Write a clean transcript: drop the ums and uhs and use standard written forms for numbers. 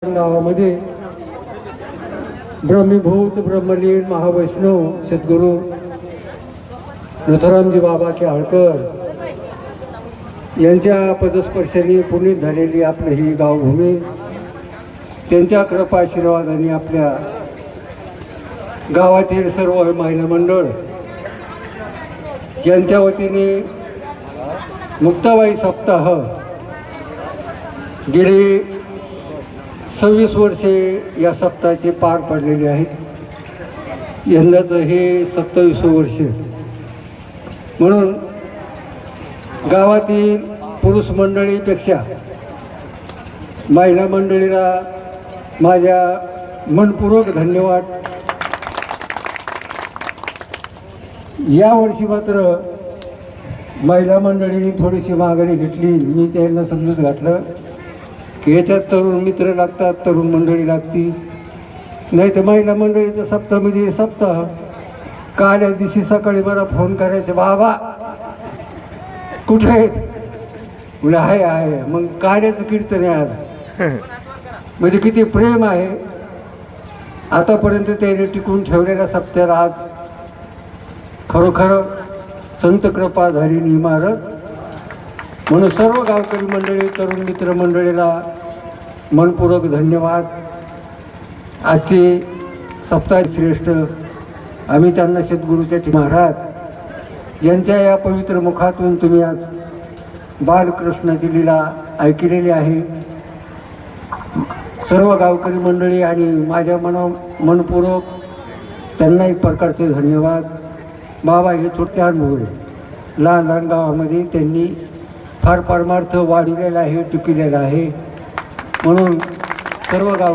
गावामध्ये ब्रह्मीभूत ब्रह्मलीन महावैष्णव सद्गुरू नथुरामजी बाबा केळकर यांच्या पदस्पर्शाने पुनीत झालेली आपली ही गावभूमी त्यांच्या कृपा आशीर्वादाने आपल्या गावातील सर्व महिला मंडळ यांच्या वतीने मुक्ताबाई सप्ताह गेली 26 वर्षे या सप्ताहाचे पार पडलेले आहेत। यंदाचं हे 27वं वर्ष म्हणून गावातील पुरुष मंडळीपेक्षा महिला मंडळीला माझ्या मनपूर्वक धन्यवाद। यावर्षी मात्र महिला मंडळीने थोडीशी माघारी घेतली। मी त्यांना समजूत घातलं की याच्यात तरुण मित्र लागतात, तरुण मंडळी लागती, नाही तर महिला मंडळीचा सप्ताह म्हणजे सप्ताह। काल या दिवशी सकाळी मला फोन करायचे, बाबा कुठे आहेत? म्हणजे आहे मग कार्याचं कीर्तन आहे आज। म्हणजे किती प्रेम आहे। आतापर्यंत त्याने टिकून ठेवलेल्या सप्त्याला आज खरोखर संत कृपा झाली इमारत। म्हणून सर्व गावकरी मंडळी, तरुण मित्र मंडळीला मनपूर्वक धन्यवाद। आजचे सप्ताह श्रेष्ठ आम्ही त्यांना सद्गुरूचे महाराज यांच्या या पवित्र मुखातून तुम्ही आज बालकृष्णाची लीला ऐकलेली आहे। सर्व गावकरी मंडळी आणि माझ्या मनपूर्वक त्यांना एक प्रकारचे धन्यवाद। बाबा हे छोटे अनुभव आहे। लहान लहान गावामध्ये त्यांनी फार परमार्थ वाढविलेला आहे, टिकलेला आहे। म्हणून सर्व गाव